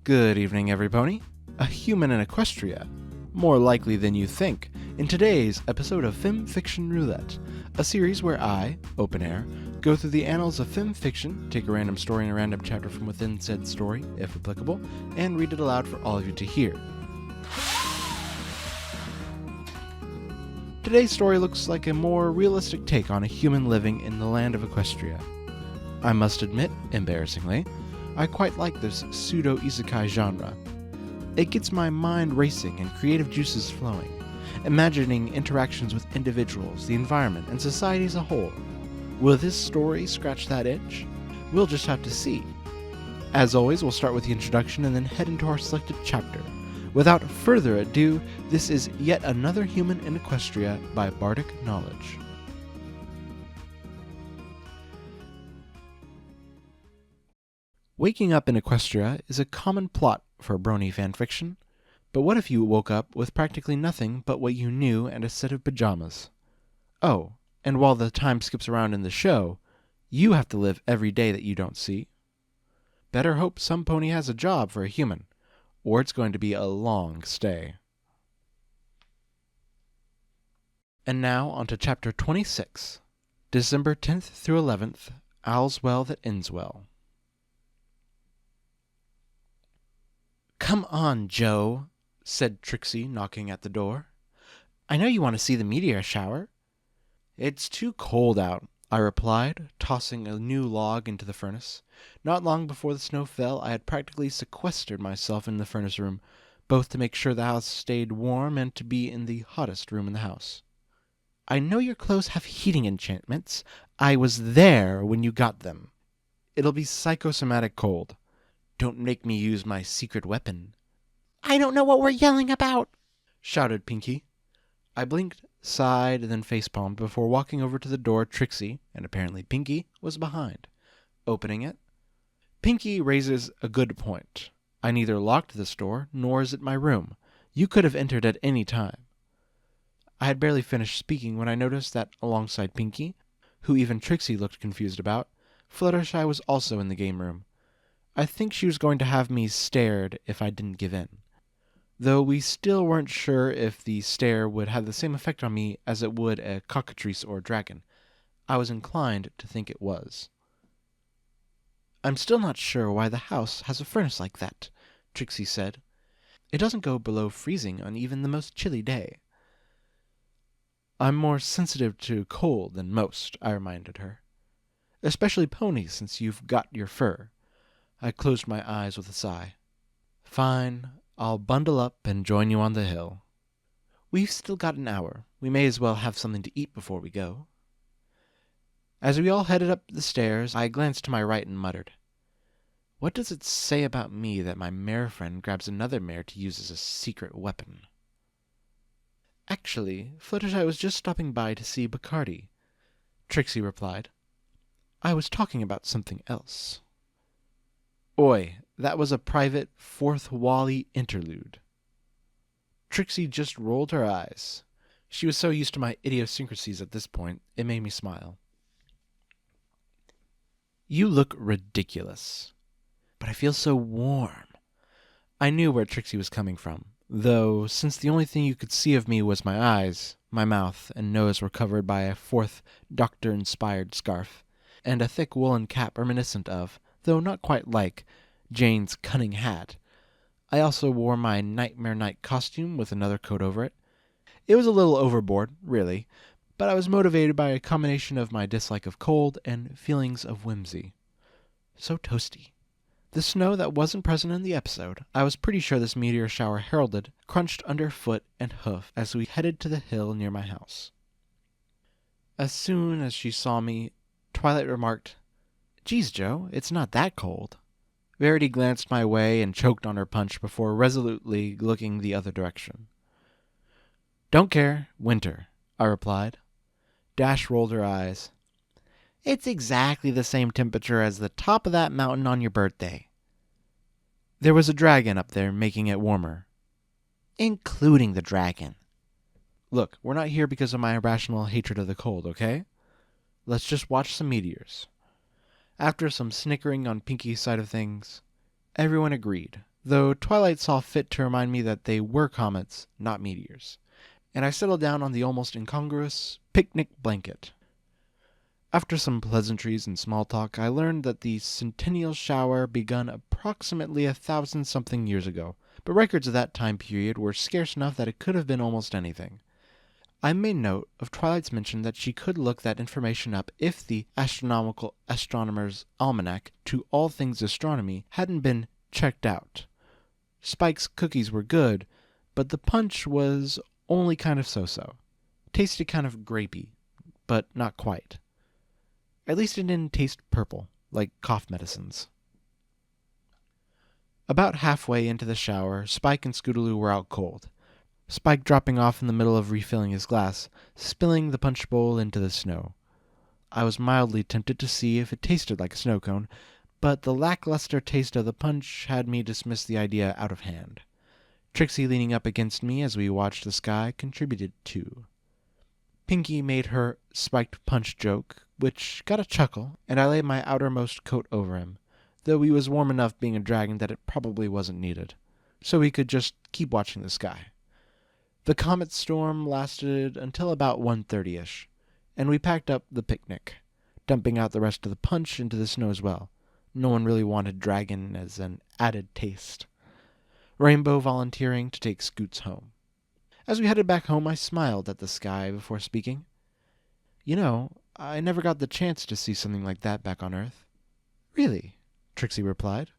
Good evening, everybody. A human in Equestria. More likely than you think, in today's episode of FIM Fiction Roulette, a series where I, Open Air, go through the annals of FIM fiction, take a random story and a random chapter from within said story, if applicable, and read it aloud for all of you to hear. Today's story looks like a more realistic take on a human living in the land of Equestria. I must admit, embarrassingly, I quite like this pseudo-isekai genre. It gets my mind racing and creative juices flowing, imagining interactions with individuals, the environment, and society as a whole. Will this story scratch that itch? We'll just have to see. As always, we'll start with the introduction and then head into our selected chapter. Without further ado, this is Yet Another Human in Equestria by Bardic Knowledge. Waking up in Equestria is a common plot for brony fanfiction, but what if you woke up with practically nothing but what you knew and a set of pajamas? Oh, and while the time skips around in the show, you have to live every day that you don't see. Better hope some pony has a job for a human, or it's going to be a long stay. And now on to Chapter 26, December 10th through 11th, All's Well That Ends Well. "Come on, Joe," said Trixie, knocking at the door. "I know you want to see the meteor shower." "It's too cold out," I replied, tossing a new log into the furnace. Not long before the snow fell, I had practically sequestered myself in the furnace room, both to make sure the house stayed warm and to be in the hottest room in the house. "I know your clothes have heating enchantments. I was there when you got them. It'll be psychosomatic cold. Don't make me use my secret weapon." "I don't know what we're yelling about," shouted Pinky. I blinked, sighed, and then facepalmed before walking over to the door Trixie, and apparently Pinky, was behind. Opening it. Pinky raises a good point. I neither locked this door, nor is it my room. You could have entered at any time. I had barely finished speaking when I noticed that alongside Pinky, who even Trixie looked confused about, Fluttershy was also in the game room. I think she was going to have me stared if I didn't give in. Though we still weren't sure if the stare would have the same effect on me as it would a cockatrice or dragon. I was inclined to think it was. "I'm still not sure why the house has a furnace like that," Trixie said. "It doesn't go below freezing on even the most chilly day." "I'm more sensitive to cold than most," I reminded her. "Especially ponies, since you've got your fur." I closed my eyes with a sigh. "Fine, I'll bundle up and join you on the hill." "We've still got an hour. We may as well have something to eat before we go." As we all headed up the stairs, I glanced to my right and muttered, "What does it say about me that my mare friend grabs another mare to use as a secret weapon?" "Actually, Fluttershy was just stopping by to see Bacardi," Trixie replied. "I was talking about something else." "Oi, that was a private fourth Wally interlude." Trixie just rolled her eyes. She was so used to my idiosyncrasies at this point, it made me smile. "You look ridiculous." "But I feel so warm." I knew where Trixie was coming from, though since the only thing you could see of me was my eyes, my mouth and nose were covered by a fourth doctor-inspired scarf, and a thick woolen cap reminiscent of, though not quite like, Jane's cunning hat. I also wore my Nightmare Night costume with another coat over it. It was a little overboard, really, but I was motivated by a combination of my dislike of cold and feelings of whimsy. So toasty. The snow that wasn't present in the episode, I was pretty sure this meteor shower heralded, crunched under foot and hoof as we headed to the hill near my house. As soon as she saw me, Twilight remarked, "Geez, Joe, it's not that cold." Verity glanced my way and choked on her punch before resolutely looking the other direction. "Don't care. Winter," I replied. Dash rolled her eyes. "It's exactly the same temperature as the top of that mountain on your birthday." "There was a dragon up there making it warmer." "Including the dragon." "Look, we're not here because of my irrational hatred of the cold, okay? Let's just watch some meteors." After some snickering on Pinky's side of things, everyone agreed. though Twilight saw fit to remind me that they were comets, not meteors, and I settled down on the almost incongruous picnic blanket. After some pleasantries and small talk, I learned that the centennial shower begun approximately 1,000-something years ago, but records of that time period were scarce enough that it could have been almost anything. I made note of Twilight's mention that she could look that information up if the Astronomical Astronomer's Almanac to all things astronomy hadn't been checked out. Spike's cookies were good, but the punch was only kind of so-so. Tasted kind of grapey, but not quite. At least it didn't taste purple, like cough medicines. About halfway into the shower, Spike and Scootaloo were out cold. Spike dropping off in the middle of refilling his glass, spilling the punch bowl into the snow. I was mildly tempted to see if it tasted like a snow cone, but the lackluster taste of the punch had me dismiss the idea out of hand. Trixie leaning up against me as we watched the sky contributed too. Pinky made her spiked punch joke, which got a chuckle, and I laid my outermost coat over him, though he was warm enough being a dragon that it probably wasn't needed, so we could just keep watching the sky. The comet storm lasted until about 1:30ish, and we packed up the picnic, dumping out the rest of the punch into the snow as well. No one really wanted dragon as an added taste. Rainbow volunteering to take Scoots home. As we headed back home, I smiled at the sky before speaking. You know, I never got the chance to see something like that back on Earth. Really? Trixie replied.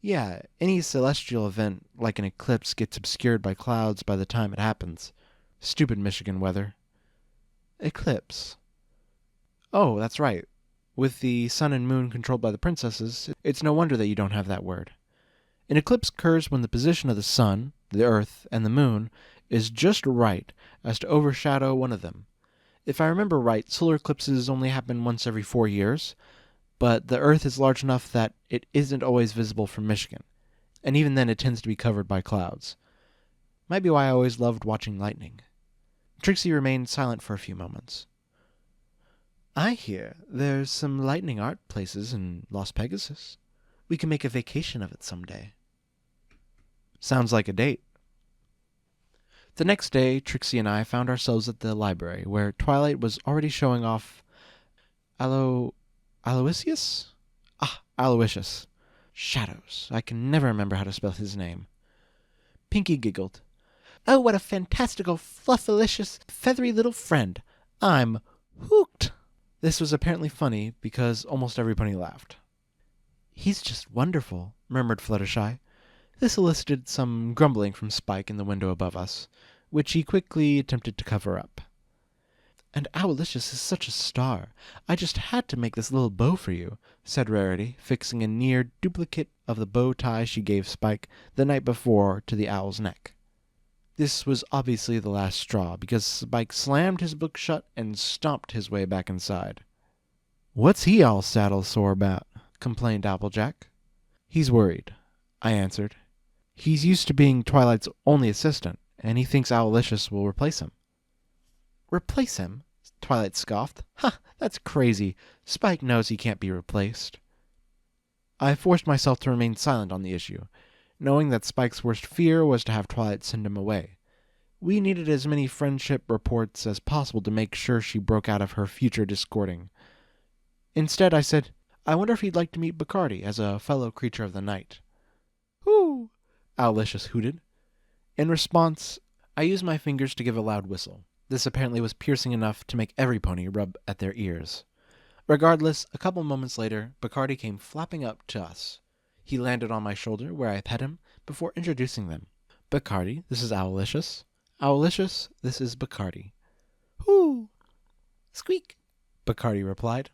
Yeah, any celestial event like an eclipse gets obscured by clouds by the time it happens. Stupid Michigan weather. Eclipse. Oh, that's right. With the sun and moon controlled by the princesses, it's no wonder that you don't have that word. An eclipse occurs when the position of the sun, the earth, and the moon is just right as to overshadow one of them. If I remember right, solar eclipses only happen once every 4 years, but the earth is large enough that it isn't always visible from Michigan, and even then it tends to be covered by clouds. Might be why I always loved watching lightning. Trixie remained silent for a few moments. I hear there's some lightning art places in Las Pegasus. We can make a vacation of it someday. Sounds like a date. The next day, Trixie and I found ourselves at the library, where Twilight was already showing off Aloysius? Aloysius. Shadows. I can never remember how to spell his name. Pinky giggled. Oh, what a fantastical, fluffalicious, feathery little friend. I'm hooked. This was apparently funny because almost everybody laughed. He's just wonderful, murmured Fluttershy. This elicited some grumbling from Spike in the window above us, which he quickly attempted to cover up. And Owlicious is such a star. I just had to make this little bow for you, said Rarity, fixing a near duplicate of the bow tie she gave Spike the night before to the owl's neck. This was obviously the last straw, because Spike slammed his book shut and stomped his way back inside. What's he all saddle sore about? Complained Applejack. He's worried, I answered. He's used to being Twilight's only assistant, and he thinks Owlicious will replace him. Replace him? Twilight scoffed. Ha! That's crazy. Spike knows he can't be replaced. I forced myself to remain silent on the issue, knowing that Spike's worst fear was to have Twilight send him away. We needed as many friendship reports as possible to make sure she broke out of her future discording. Instead, I said, I wonder if he'd like to meet Bacardi as a fellow creature of the night. Whoo! Owlicious hooted. In response, I used my fingers to give a loud whistle. This apparently was piercing enough to make every pony rub at their ears. Regardless, a couple moments later, Bacardi came flapping up to us. He landed on my shoulder, where I pet him, before introducing them. Bacardi, this is Owlicious. Owlicious, this is Bacardi. Whoo! Squeak! Bacardi replied.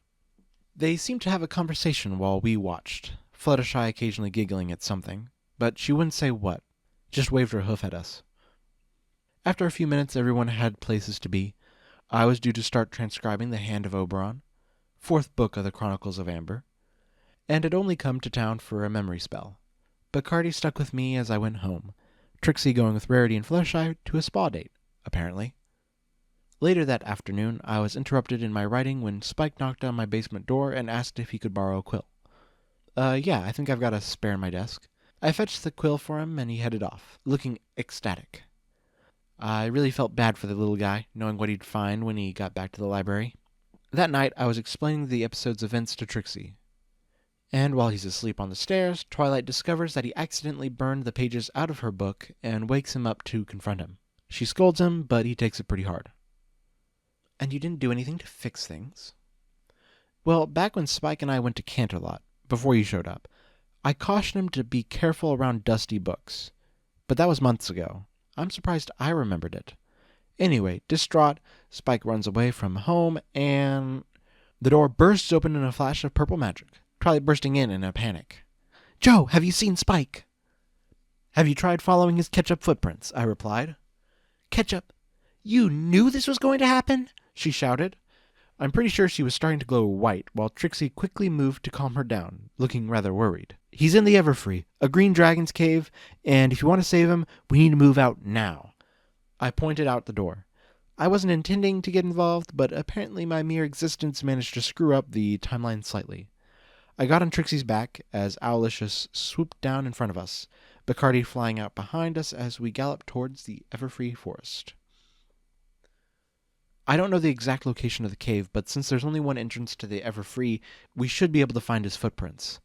They seemed to have a conversation while we watched, Fluttershy occasionally giggling at something, but she wouldn't say what, just waved her hoof at us. After a few minutes, everyone had places to be. I was due to start transcribing The Hand of Oberon, 4th book of the Chronicles of Amber, and had only come to town for a memory spell. Bacardi stuck with me as I went home, Trixie going with Rarity and Fluttershy to a spa date, apparently. Later that afternoon, I was interrupted in my writing when Spike knocked on my basement door and asked if he could borrow a quill. Yeah, I think I've got a spare in my desk. I fetched the quill for him, and he headed off, looking ecstatic. I really felt bad for the little guy, knowing what he'd find when he got back to the library. That night, I was explaining the episode's events to Trixie. And while he's asleep on the stairs, Twilight discovers that he accidentally burned the pages out of her book and wakes him up to confront him. She scolds him, but he takes it pretty hard. And you didn't do anything to fix things? Well, back when Spike and I went to Canterlot, before you showed up, I cautioned him to be careful around dusty books. But that was months ago. I'm surprised I remembered it. Anyway, distraught, Spike runs away from home, and the door bursts open in a flash of purple magic, Twilight bursting in a panic. "Joe, have you seen Spike?" "Have you tried following his ketchup footprints?" I replied. "Ketchup, you knew this was going to happen?" she shouted. I'm pretty sure she was starting to glow white, while Trixie quickly moved to calm her down, looking rather worried. "He's in the Everfree, a green dragon's cave, and if you want to save him, we need to move out now." I pointed out the door. I wasn't intending to get involved, but apparently my mere existence managed to screw up the timeline slightly. I got on Trixie's back as Owlicious swooped down in front of us, Bacardi flying out behind us as we galloped towards the Everfree forest. I don't know the exact location of the cave, but since there's only one entrance to the Everfree, we should be able to find his footprints.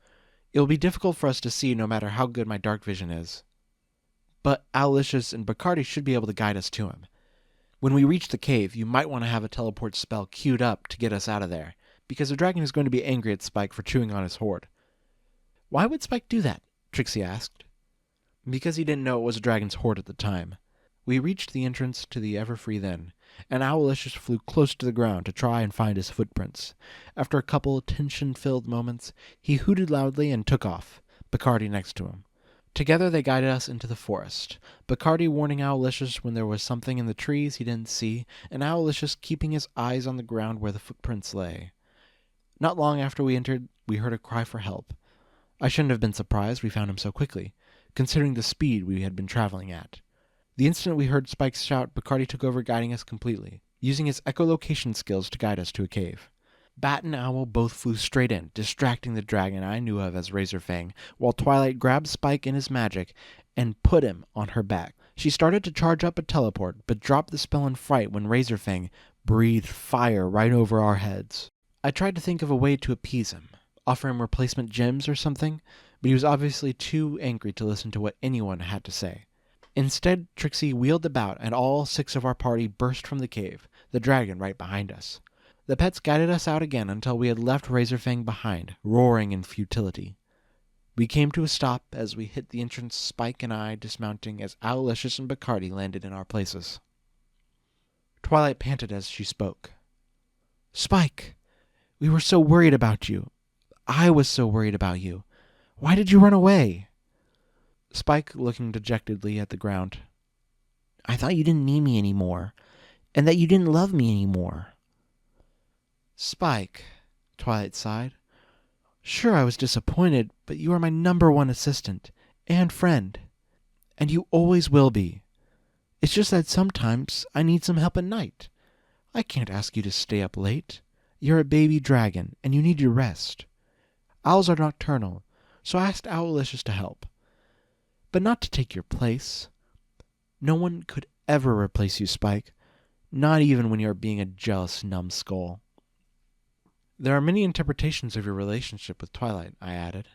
It will be difficult for us to see no matter how good my dark vision is. But Owlicious and Bacardi should be able to guide us to him. When we reach the cave, you might want to have a teleport spell queued up to get us out of there, because the dragon is going to be angry at Spike for chewing on his hoard. "Why would Spike do that?" Trixie asked. "Because he didn't know it was a dragon's hoard at the time." We reached the entrance to the Everfree then, and Owlicious flew close to the ground to try and find his footprints. After a couple tension-filled moments, he hooted loudly and took off, Bacardi next to him. Together they guided us into the forest, Bacardi warning Owlicious when there was something in the trees he didn't see, and Owlicious keeping his eyes on the ground where the footprints lay. Not long after we entered, we heard a cry for help. I shouldn't have been surprised we found him so quickly, considering the speed we had been traveling at. The instant we heard Spike's shout, Bacardi took over guiding us completely, using his echolocation skills to guide us to a cave. Bat and Owl both flew straight in, distracting the dragon I knew of as Razorfang, while Twilight grabbed Spike in his magic and put him on her back. She started to charge up a teleport, but dropped the spell in fright when Razorfang breathed fire right over our heads. I tried to think of a way to appease him, offer him replacement gems or something, but he was obviously too angry to listen to what anyone had to say. Instead, Trixie wheeled about, and all 6 of our party burst from the cave, the dragon right behind us. The pets guided us out again until we had left Razorfang behind, roaring in futility. We came to a stop as we hit the entrance, Spike and I dismounting as Owlicious and Bacardi landed in our places. Twilight panted as she spoke. "Spike, we were so worried about you. I was so worried about you. Why did you run away?" Spike looking dejectedly at the ground. "I thought you didn't need me anymore, and that you didn't love me anymore." "Spike," Twilight sighed. "Sure, I was disappointed, but you are my #1 assistant and friend, and you always will be. It's just that sometimes I need some help at night. I can't ask you to stay up late. You're a baby dragon, and you need your rest. Owls are nocturnal, so I asked Owlicious to help. But not to take your place. No one could ever replace you, Spike, not even when you're being a jealous numbskull." "There are many interpretations of your relationship with Twilight," I added.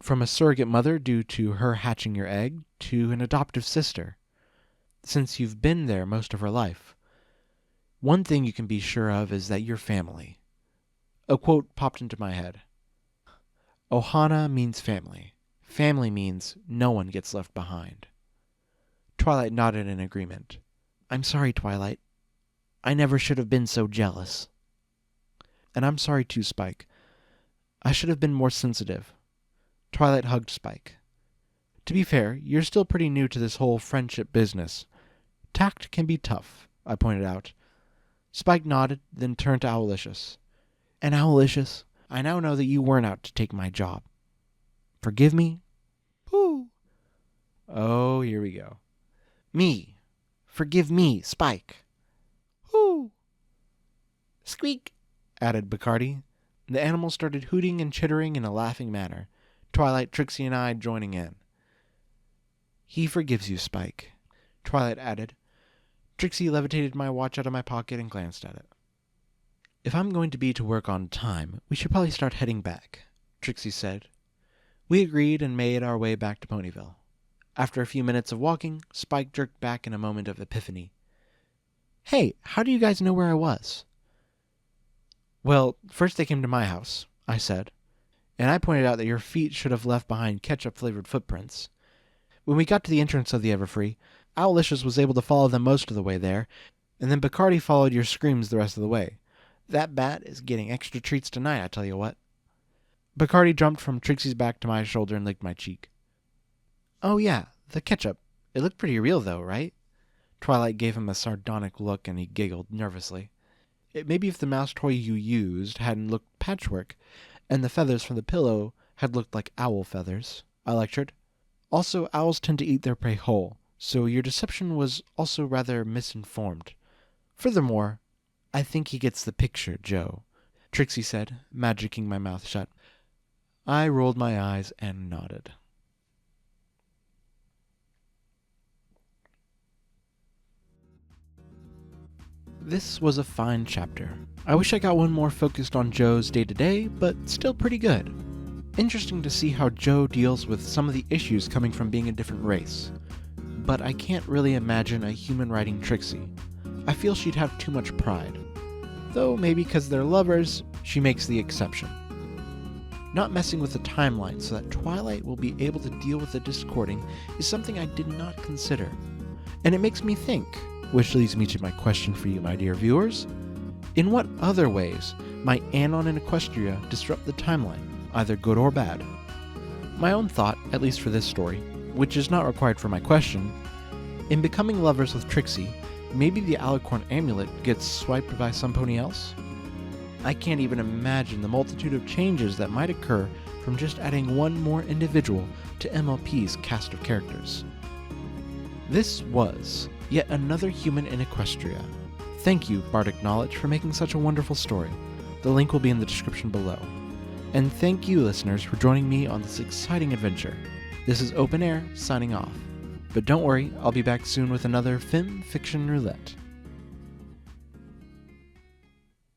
"From a surrogate mother due to her hatching your egg, to an adoptive sister, since you've been there most of her life. One thing you can be sure of is that you're family." A quote popped into my head. Ohana means family. Family means no one gets left behind. Twilight nodded in agreement. "I'm sorry, Twilight. I never should have been so jealous." "And I'm sorry too, Spike. I should have been more sensitive." Twilight hugged Spike. "To be fair, you're still pretty new to this whole friendship business. Tact can be tough," I pointed out. Spike nodded, then turned to Owlicious. "And Owlicious, I now know that you weren't out to take my job. Forgive me?" "Pooh." "Oh, here we go." "Me. Forgive me, Spike." "Hoo." "Squeak," added Bacardi. The animals started hooting and chittering in a laughing manner, Twilight, Trixie, and I joining in. He forgives you, Spike, Twilight added. Trixie levitated my watch out of my pocket and glanced at it. If I'm going to be to work on time, we should probably start heading back, Trixie said. We agreed and made our way back to Ponyville. After a few minutes of walking, Spike jerked back in a moment of epiphany. Hey, how do you guys know where I was? Well, first they came to my house, I said, and I pointed out that your feet should have left behind ketchup-flavored footprints. When we got to the entrance of the Everfree, Owlicious was able to follow them most of the way there, and then Bacardi followed your screams the rest of the way. That bat is getting extra treats tonight, I tell you what. Bacardi jumped from Trixie's back to my shoulder and licked my cheek. Oh yeah, the ketchup. It looked pretty real though, right? Twilight gave him a sardonic look and he giggled nervously. Maybe if the mouse toy you used hadn't looked patchwork, and the feathers from the pillow had looked like owl feathers, I lectured. Also, owls tend to eat their prey whole, so your deception was also rather misinformed. Furthermore, I think he gets the picture, Joe, Trixie said, magicking my mouth shut. I rolled my eyes and nodded. This was a fine chapter. I wish I got one more focused on Joe's day-to-day, but still pretty good. Interesting to see how Joe deals with some of the issues coming from being a different race. But I can't really imagine a human writing Trixie. I feel she'd have too much pride. Though maybe because they're lovers, she makes the exception. Not messing with the timeline so that Twilight will be able to deal with the discording is something I did not consider. And it makes me think, which leads me to my question for you, my dear viewers. In what other ways might Anon and Equestria disrupt the timeline, either good or bad? My own thought, at least for this story, which is not required for my question, in becoming lovers with Trixie, maybe the Alicorn amulet gets swiped by some pony else? I can't even imagine the multitude of changes that might occur from just adding one more individual to MLP's cast of characters. This was yet another human in Equestria. Thank you, Bardic Knowledge, for making such a wonderful story. The link will be in the description below. And thank you, listeners, for joining me on this exciting adventure. This is Open Air, signing off. But don't worry, I'll be back soon with another FIM Fiction Roulette.